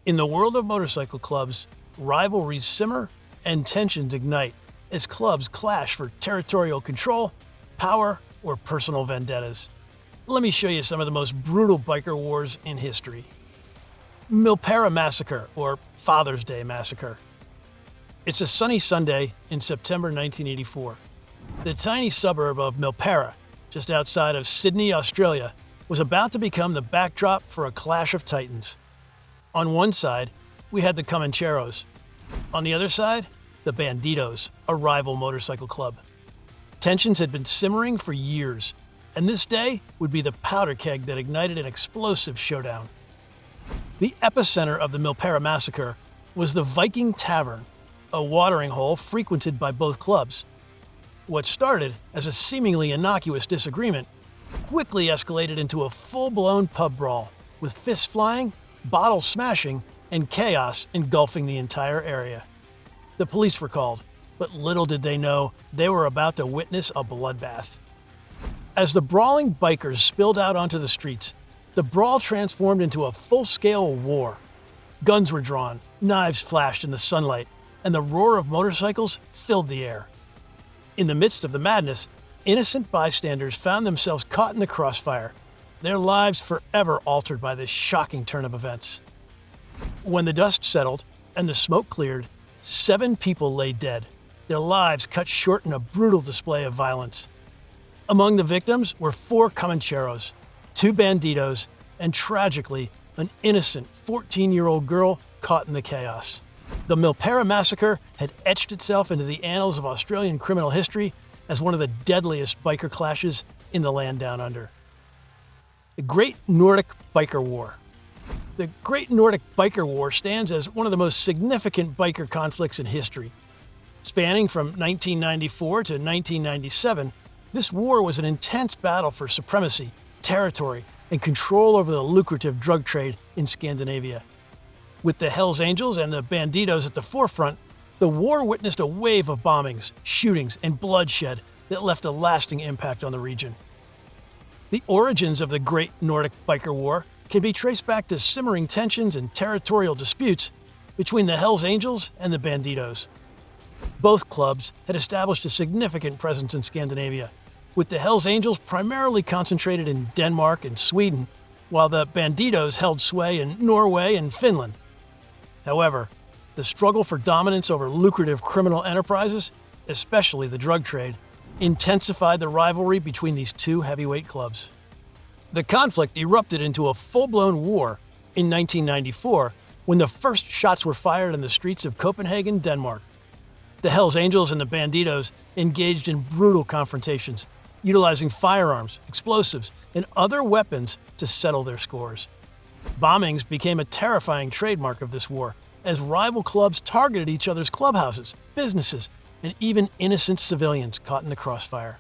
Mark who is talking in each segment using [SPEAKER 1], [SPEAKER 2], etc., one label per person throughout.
[SPEAKER 1] In the world of motorcycle clubs, rivalries simmer and tensions ignite as clubs clash for territorial control, power, or personal vendettas. Let me show you some of the most brutal biker wars in history. Milperra Massacre, or Father's Day Massacre. It's a sunny Sunday in September 1984. The tiny suburb of Milperra, just outside of Sydney, Australia, was about to become the backdrop for a clash of titans. On one side, we had the Comancheros. On the other side, the Bandidos, a rival motorcycle club. Tensions had been simmering for years, and this day would be the powder keg that ignited an explosive showdown. The epicenter of the Milperra Massacre was the Viking Tavern, a watering hole frequented by both clubs. What started as a seemingly innocuous disagreement quickly escalated into a full-blown pub brawl, with fists flying, bottles smashing, and chaos engulfing the entire area. The police were called, but little did they know they were about to witness a bloodbath. As the brawling bikers spilled out onto the streets, the brawl transformed into a full-scale war. Guns were drawn, knives flashed in the sunlight, and the roar of motorcycles filled the air. In the midst of the madness, innocent bystanders found themselves caught in the crossfire, their lives forever altered by this shocking turn of events. When the dust settled and the smoke cleared, 7 people lay dead, their lives cut short in a brutal display of violence. Among the victims were 4 Comancheros, 2 Bandidos, and tragically, an innocent 14-year-old girl caught in the chaos. The Milperra Massacre had etched itself into the annals of Australian criminal history as one of the deadliest biker clashes in the land down under. The Great Nordic Biker War. The Great Nordic Biker War stands as one of the most significant biker conflicts in history. Spanning from 1994 to 1997, this war was an intense battle for supremacy, territory, and control over the lucrative drug trade in Scandinavia. With the Hells Angels and the Bandidos at the forefront, the war witnessed a wave of bombings, shootings, and bloodshed that left a lasting impact on the region. The origins of the Great Nordic Biker War can be traced back to simmering tensions and territorial disputes between the Hells Angels and the Bandidos. Both clubs had established a significant presence in Scandinavia, with the Hells Angels primarily concentrated in Denmark and Sweden, while the Bandidos held sway in Norway and Finland. However, the struggle for dominance over lucrative criminal enterprises, especially the drug trade, intensified the rivalry between these two heavyweight clubs. The conflict erupted into a full-blown war in 1994 when the first shots were fired in the streets of Copenhagen, Denmark. The Hells Angels and the Bandidos engaged in brutal confrontations, utilizing firearms, explosives, and other weapons to settle their scores. Bombings became a terrifying trademark of this war, as rival clubs targeted each other's clubhouses, businesses, and even innocent civilians caught in the crossfire.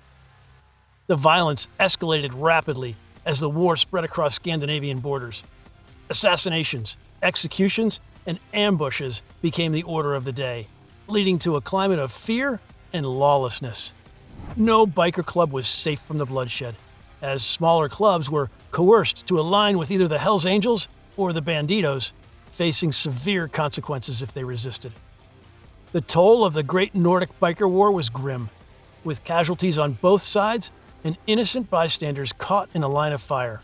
[SPEAKER 1] The violence escalated rapidly as the war spread across Scandinavian borders. Assassinations, executions, and ambushes became the order of the day, leading to a climate of fear and lawlessness. No biker club was safe from the bloodshed, as smaller clubs were coerced to align with either the Hells Angels or the Bandidos, facing severe consequences if they resisted. The toll of the Great Nordic Biker War was grim, with casualties on both sides and innocent bystanders caught in a line of fire.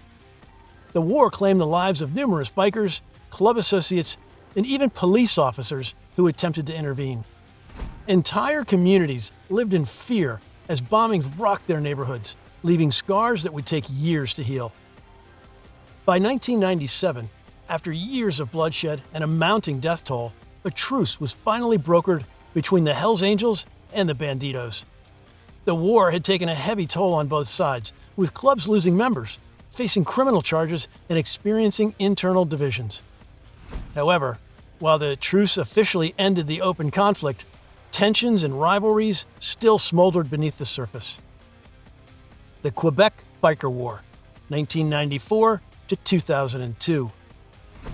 [SPEAKER 1] The war claimed the lives of numerous bikers, club associates, and even police officers who attempted to intervene. Entire communities lived in fear as bombings rocked their neighborhoods, leaving scars that would take years to heal. By 1997, after years of bloodshed and a mounting death toll, a truce was finally brokered between the Hells Angels and the Bandidos. The war had taken a heavy toll on both sides, with clubs losing members, facing criminal charges, and experiencing internal divisions. However, while the truce officially ended the open conflict, tensions and rivalries still smoldered beneath the surface. The Quebec Biker War, 1994 to 2002.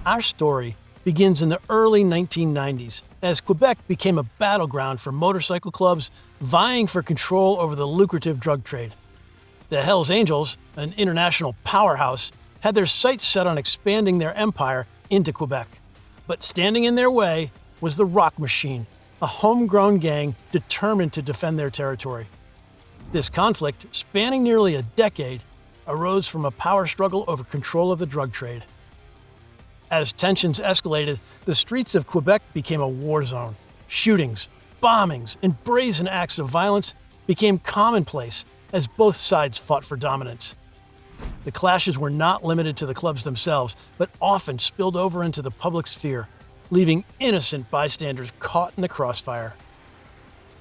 [SPEAKER 1] Our story begins in the early 1990s as Quebec became a battleground for motorcycle clubs vying for control over the lucrative drug trade. The Hells Angels, an international powerhouse, had their sights set on expanding their empire into Quebec. But standing in their way was the Rock Machine, a homegrown gang determined to defend their territory. This conflict, spanning nearly a decade, arose from a power struggle over control of the drug trade. As tensions escalated, the streets of Quebec became a war zone. Shootings, bombings, and brazen acts of violence became commonplace as both sides fought for dominance. The clashes were not limited to the clubs themselves, but often spilled over into the public sphere, leaving innocent bystanders caught in the crossfire.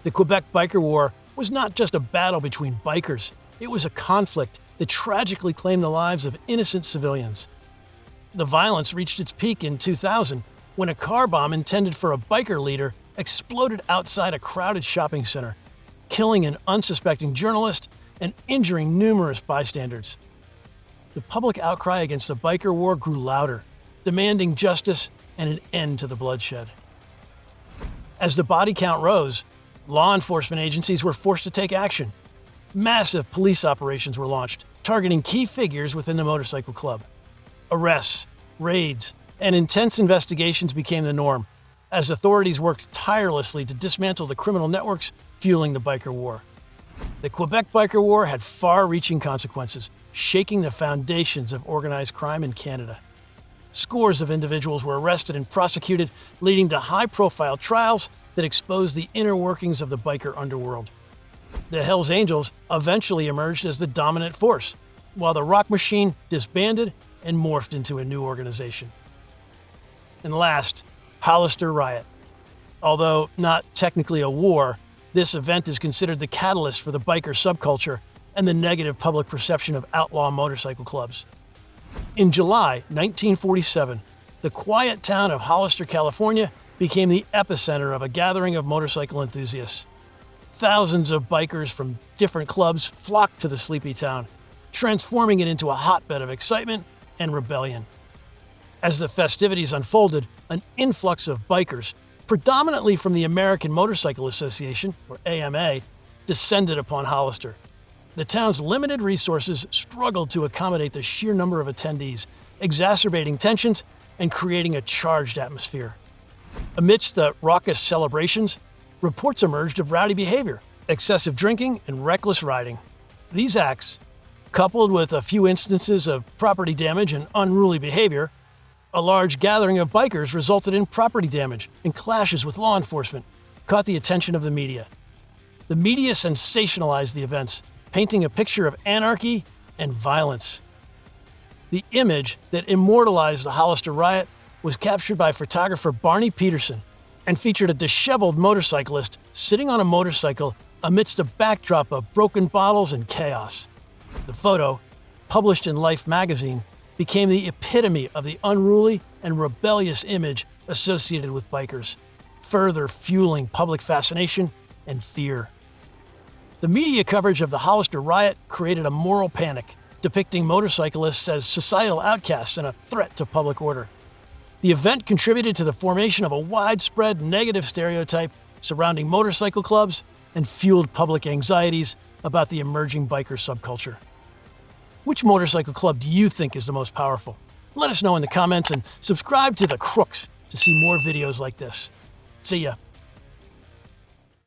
[SPEAKER 1] The Quebec Biker War was not just a battle between bikers, it was a conflict that tragically claimed the lives of innocent civilians. The violence reached its peak in 2000 when a car bomb intended for a biker leader exploded outside a crowded shopping center, killing an unsuspecting journalist and injuring numerous bystanders. The public outcry against the biker war grew louder, demanding justice and an end to the bloodshed. As the body count rose, law enforcement agencies were forced to take action. Massive police operations were launched, targeting key figures within the motorcycle club. Arrests, raids, and intense investigations became the norm, as authorities worked tirelessly to dismantle the criminal networks fueling the biker war. The Quebec Biker War had far-reaching consequences, shaking the foundations of organized crime in Canada. Scores of individuals were arrested and prosecuted, leading to high-profile trials that exposed the inner workings of the biker underworld. The Hells Angels eventually emerged as the dominant force, while the Rock Machine disbanded and morphed into a new organization. And last, Hollister Riot. Although not technically a war, this event is considered the catalyst for the biker subculture and the negative public perception of outlaw motorcycle clubs. In July 1947, the quiet town of Hollister, California, became the epicenter of a gathering of motorcycle enthusiasts. Thousands of bikers from different clubs flocked to the sleepy town, transforming it into a hotbed of excitement and rebellion. As the festivities unfolded, an influx of bikers, predominantly from the American Motorcycle Association, or AMA, descended upon Hollister. The town's limited resources struggled to accommodate the sheer number of attendees, exacerbating tensions and creating a charged atmosphere. Amidst the raucous celebrations, reports emerged of rowdy behavior, excessive drinking, and reckless riding. These acts, coupled with a few instances of property damage and unruly behavior, a large gathering of bikers resulted in property damage and clashes with law enforcement, caught the attention of the media. The media sensationalized the events, painting a picture of anarchy and violence. The image that immortalized the Hollister riot was captured by photographer Barney Peterson and featured a disheveled motorcyclist sitting on a motorcycle amidst a backdrop of broken bottles and chaos. The photo, published in Life magazine, became the epitome of the unruly and rebellious image associated with bikers, further fueling public fascination and fear. The media coverage of the Hollister riot created a moral panic, depicting motorcyclists as societal outcasts and a threat to public order. The event contributed to the formation of a widespread negative stereotype surrounding motorcycle clubs and fueled public anxieties about the emerging biker subculture. Which motorcycle club do you think is the most powerful? Let us know in the comments and subscribe to the Crooks to see more videos like this. See ya.